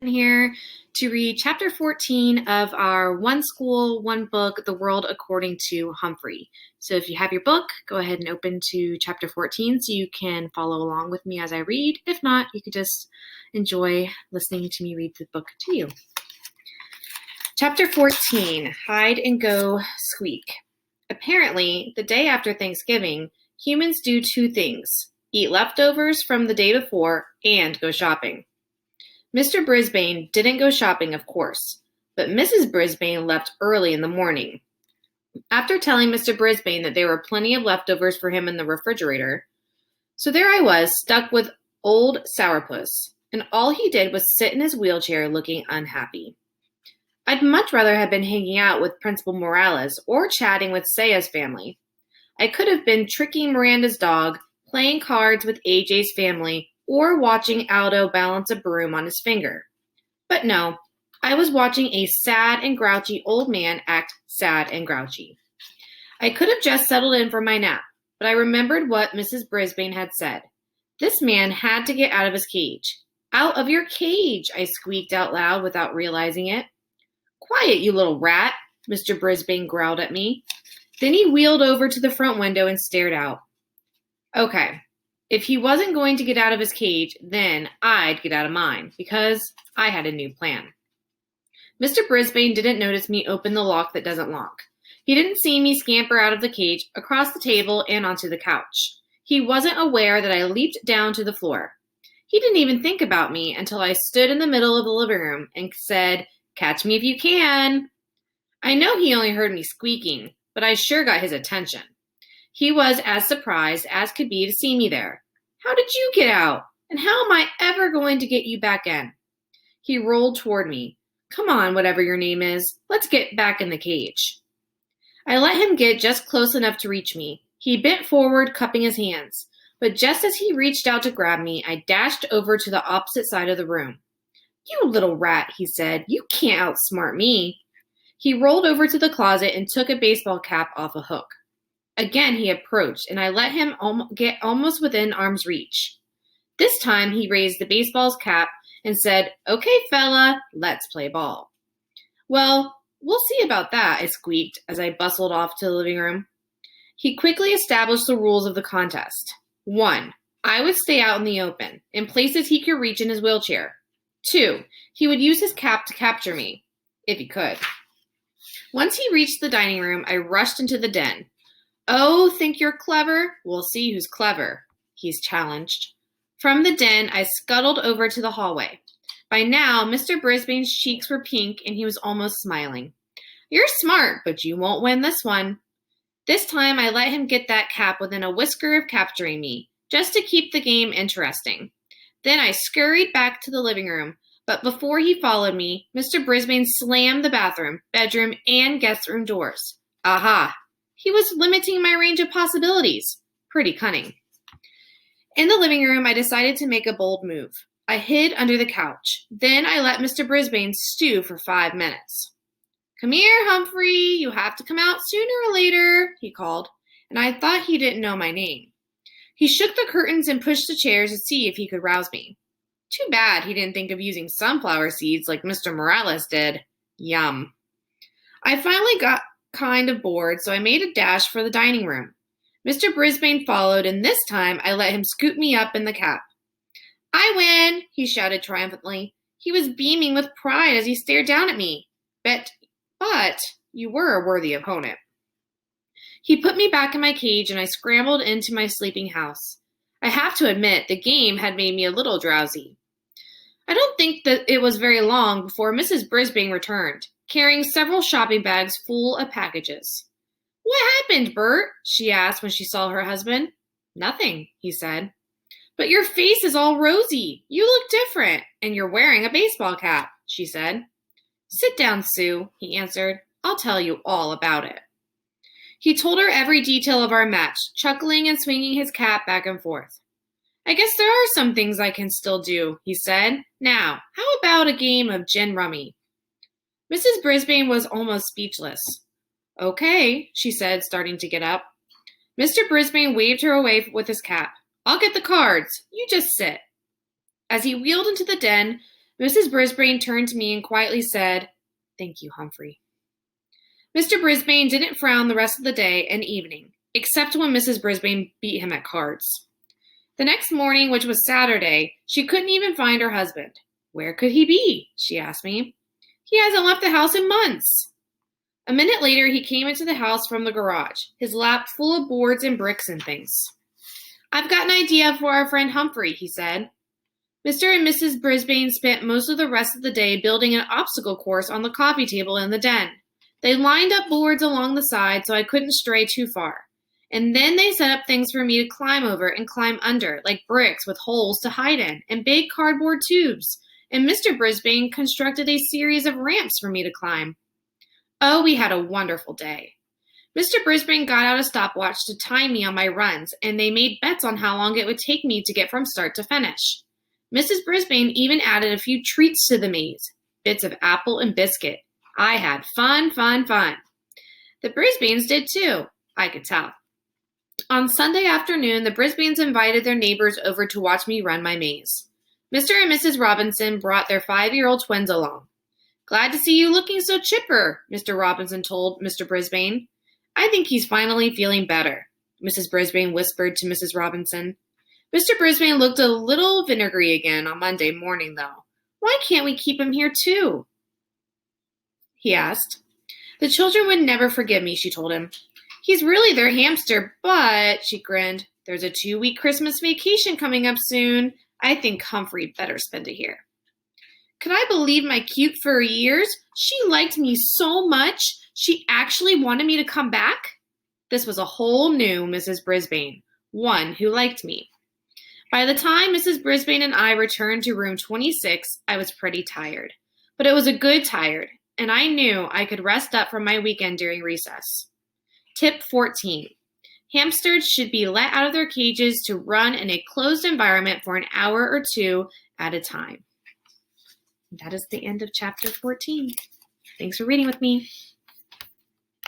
Here to read chapter 14 of our One School, One Book, The World According to Humphrey. So if you have your book, go ahead and open to chapter 14 so you can follow along with me as I read. If not, you could just enjoy listening to me read the book to you. Chapter 14, Hide and Go Squeak. Apparently, the day after Thanksgiving, humans do two things: eat leftovers from the day before and go shopping. Mr. Brisbane didn't go shopping, of course, but Mrs. Brisbane left early in the morning. After telling Mr. Brisbane that there were plenty of leftovers for him in the refrigerator, so there I was, stuck with old Sourpuss, and all he did was sit in his wheelchair looking unhappy. I'd much rather have been hanging out with Principal Morales or chatting with Saya's family. I could have been tricking Miranda's dog, playing cards with AJ's family, or watching Aldo balance a broom on his finger. But no, I was watching a sad and grouchy old man act sad and grouchy. I could have just settled in for my nap, but I remembered what Mrs. Brisbane had said. This man had to get out of his cage. "Out of your cage," I squeaked out loud without realizing it. "Quiet, you little rat," Mr. Brisbane growled at me. Then he wheeled over to the front window and stared out. Okay. If he wasn't going to get out of his cage, then I'd get out of mine, because I had a new plan. Mr. Brisbane didn't notice me open the lock that doesn't lock. He didn't see me scamper out of the cage, across the table, and onto the couch. He wasn't aware that I leaped down to the floor. He didn't even think about me until I stood in the middle of the living room and said, "Catch me if you can." I know he only heard me squeaking, but I sure got his attention. He was as surprised as could be to see me there. "How did you get out? And how am I ever going to get you back in?" He rolled toward me. "Come on, whatever your name is. Let's get back in the cage." I let him get just close enough to reach me. He bent forward, cupping his hands. But just as he reached out to grab me, I dashed over to the opposite side of the room. "You little rat," he said. "You can't outsmart me." He rolled over to the closet and took a baseball cap off a hook. Again he approached, and I let him get almost within arm's reach. This time he raised the baseball's cap and said, "Okay, fella, let's play ball." "Well, we'll see about that," I squeaked as I bustled off to the living room. He quickly established the rules of the contest. 1. I would stay out in the open, in places he could reach in his wheelchair. 2. He would use his cap to capture me, if he could. Once he reached the dining room, I rushed into the den. "Oh, think you're clever? We'll see who's clever," he's challenged. From the den, I scuttled over to the hallway. By now, Mr. Brisbane's cheeks were pink and he was almost smiling. "You're smart, but you won't win this one." This time, I let him get that cap within a whisker of capturing me, just to keep the game interesting. Then I scurried back to the living room, but before he followed me, Mr. Brisbane slammed the bathroom, bedroom, and guest room doors. Aha! He was limiting my range of possibilities. Pretty cunning. In the living room, I decided to make a bold move. I hid under the couch. Then I let Mr. Brisbane stew for 5 minutes. "Come here, Humphrey. You have to come out sooner or later," he called, and I thought he didn't know my name. He shook the curtains and pushed the chairs to see if he could rouse me. Too bad he didn't think of using sunflower seeds like Mr. Morales did. Yum. I finally got kind of bored, so I made a dash for the dining room. Mr. Brisbane followed, and this time I let him scoop me up in the cap. "I win," he shouted triumphantly. He was beaming with pride as he stared down at me. But you were a worthy opponent." He put me back in my cage, and I scrambled into my sleeping house. I have to admit, the game had made me a little drowsy. I don't think that it was very long before Mrs. Brisbane returned, carrying several shopping bags full of packages. "What happened, Bert?" she asked when she saw her husband. "Nothing," he said. "But your face is all rosy. You look different, and you're wearing a baseball cap," she said. "Sit down, Sue," he answered. "I'll tell you all about it." He told her every detail of our match, chuckling and swinging his cap back and forth. "I guess there are some things I can still do," he said. "Now, how about a game of gin rummy?" Mrs. Brisbane was almost speechless. "Okay," she said, starting to get up. Mr. Brisbane waved her away with his cap. "I'll get the cards. You just sit." As he wheeled into the den, Mrs. Brisbane turned to me and quietly said, "Thank you, Humphrey." Mr. Brisbane didn't frown the rest of the day and evening, except when Mrs. Brisbane beat him at cards. The next morning, which was Saturday, she couldn't even find her husband. "Where could he be?" she asked me. "He hasn't left the house in months." A minute later, he came into the house from the garage, his lap full of boards and bricks and things. "I've got an idea for our friend Humphrey," he said. Mr. and Mrs. Brisbane spent most of the rest of the day building an obstacle course on the coffee table in the den. They lined up boards along the side so I couldn't stray too far. And then they set up things for me to climb over and climb under, like bricks with holes to hide in, and big cardboard tubes. And Mr. Brisbane constructed a series of ramps for me to climb. Oh, we had a wonderful day. Mr. Brisbane got out a stopwatch to time me on my runs, and they made bets on how long it would take me to get from start to finish. Mrs. Brisbane even added a few treats to the maze, bits of apple and biscuit. I had fun. The Brisbanes did too, I could tell. On Sunday afternoon, the Brisbanes invited their neighbors over to watch me run my maze. Mr. and Mrs. Robinson brought their 5-year-old twins along. "Glad to see you looking so chipper," Mr. Robinson told Mr. Brisbane. "I think he's finally feeling better," Mrs. Brisbane whispered to Mrs. Robinson. Mr. Brisbane looked a little vinegary again on Monday morning, though. "Why can't we keep him here, too?" he asked. "The children would never forgive me," she told him. "He's really their hamster, but," she grinned, "there's a 2-week Christmas vacation coming up soon. I think Humphrey better spend it here." Could I believe my cute furry ears? She liked me so much, she actually wanted me to come back? This was a whole new Mrs. Brisbane, one who liked me. By the time Mrs. Brisbane and I returned to room 26, I was pretty tired. But it was a good tired, and I knew I could rest up from my weekend during recess. Tip 14. Hamsters should be let out of their cages to run in a closed environment for an hour or two at a time. That is the end of chapter 14. Thanks for reading with me.